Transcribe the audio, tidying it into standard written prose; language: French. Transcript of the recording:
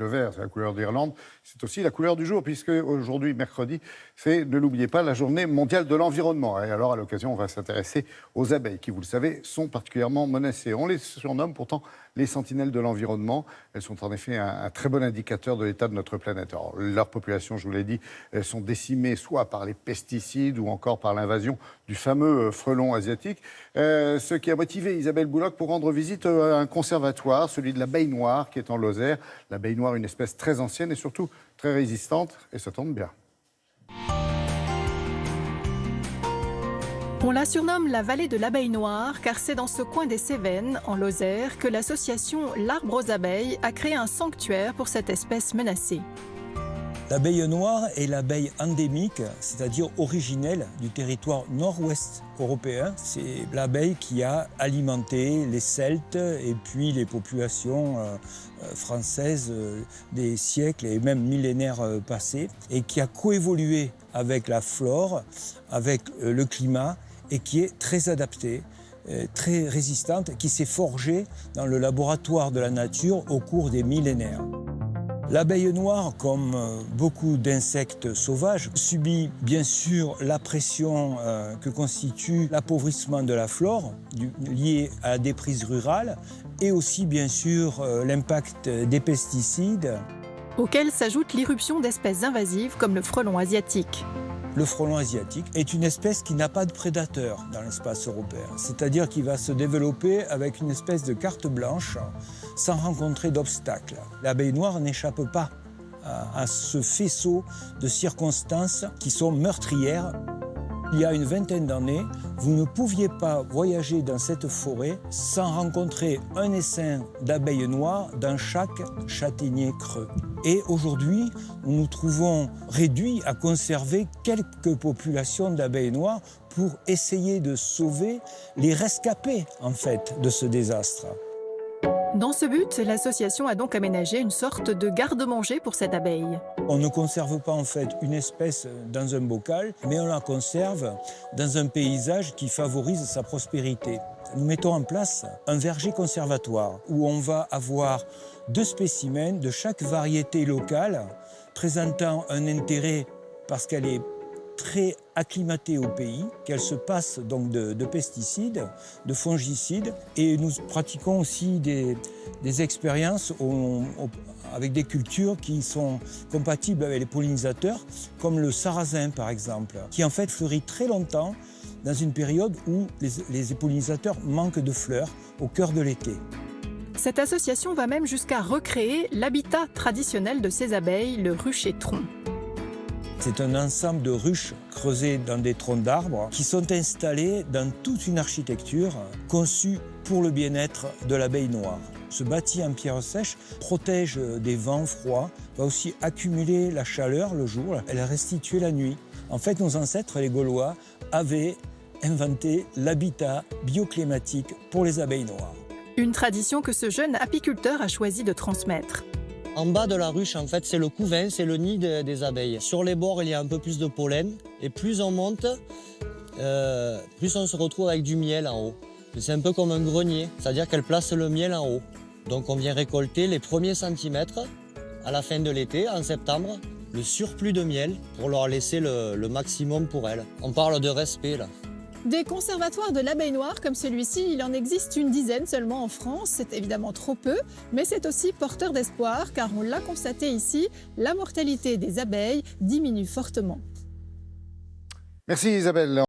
Le vert, c'est la couleur d'Irlande, c'est aussi la couleur du jour, puisque aujourd'hui, mercredi, c'est, ne l'oubliez pas, la journée mondiale de l'environnement. Et alors, à l'occasion, on va s'intéresser aux abeilles, qui, vous le savez, sont particulièrement menacées. On les surnomme pourtant les sentinelles de l'environnement. Elles sont en effet un très bon indicateur de l'état de notre planète. Alors, leur population, je vous l'ai dit, elles sont décimées soit par les pesticides ou encore par l'invasion du fameux frelon asiatique. Ce qui a motivé Isabelle Bouloc pour rendre visite à un conservatoire, celui de l'abeille noire, qui est en Lozère. L'abeille noire, une espèce très ancienne et surtout très résistante, et ça tombe bien. On la surnomme la vallée de l'abeille noire car c'est dans ce coin des Cévennes, en Lozère, que l'association L'Arbre aux abeilles a créé un sanctuaire pour cette espèce menacée. L'abeille noire est l'abeille endémique, c'est-à-dire originelle du territoire nord-ouest européen. C'est l'abeille qui a alimenté les Celtes et puis les populations françaises des siècles et même millénaires passés et qui a coévolué avec la flore, avec le climat et qui est très adaptée, très résistante, qui s'est forgée dans le laboratoire de la nature au cours des millénaires. L'abeille noire, comme beaucoup d'insectes sauvages, subit bien sûr la pression que constitue l'appauvrissement de la flore lié à la déprise rurale et aussi bien sûr l'impact des pesticides. Auquel s'ajoute l'irruption d'espèces invasives comme le frelon asiatique. Le frelon asiatique est une espèce qui n'a pas de prédateur dans l'espace européen. C'est-à-dire qu'il va se développer avec une espèce de carte blanche sans rencontrer d'obstacles. L'abeille noire n'échappe pas à ce faisceau de circonstances qui sont meurtrières. Il y a une vingtaine d'années, vous ne pouviez pas voyager dans cette forêt sans rencontrer un essaim d'abeilles noires dans chaque châtaignier creux. Et aujourd'hui, nous nous trouvons réduits à conserver quelques populations d'abeilles noires pour essayer de sauver les rescapés, en fait, de ce désastre. Dans ce but, l'association a donc aménagé une sorte de garde-manger pour cette abeille. On ne conserve pas en fait une espèce dans un bocal, mais on la conserve dans un paysage qui favorise sa prospérité. Nous mettons en place un verger conservatoire où on va avoir 2 spécimens de chaque variété locale présentant un intérêt parce qu'elle est très acclimatée au pays, qu'elle se passe donc de pesticides, de fongicides, et nous pratiquons aussi des expériences avec des cultures qui sont compatibles avec les pollinisateurs, comme le sarrasin par exemple, qui en fait fleurit très longtemps dans une période où les pollinisateurs manquent de fleurs au cœur de l'été. Cette association va même jusqu'à recréer l'habitat traditionnel de ces abeilles, le rucher-tronc. C'est un ensemble de ruches creusées dans des troncs d'arbres qui sont installées dans toute une architecture conçue pour le bien-être de l'abeille noire. Ce bâti en pierre sèche protège des vents froids, va aussi accumuler la chaleur le jour, elle restitue la nuit. En fait, nos ancêtres, les Gaulois, avaient inventé l'habitat bioclimatique pour les abeilles noires. Une tradition que ce jeune apiculteur a choisi de transmettre. En bas de la ruche, en fait, c'est le couvain, c'est le nid des abeilles. Sur les bords, il y a un peu plus de pollen. Et plus on monte, plus on se retrouve avec du miel en haut. C'est un peu comme un grenier, c'est-à-dire qu'elle place le miel en haut. Donc on vient récolter les premiers centimètres à la fin de l'été, en septembre, le surplus de miel pour leur laisser le maximum pour elles. On parle de respect là. Des conservatoires de l'abeille noire comme celui-ci, il en existe une dizaine seulement en France. C'est évidemment trop peu, mais c'est aussi porteur d'espoir car on l'a constaté ici, la mortalité des abeilles diminue fortement. Merci Isabelle.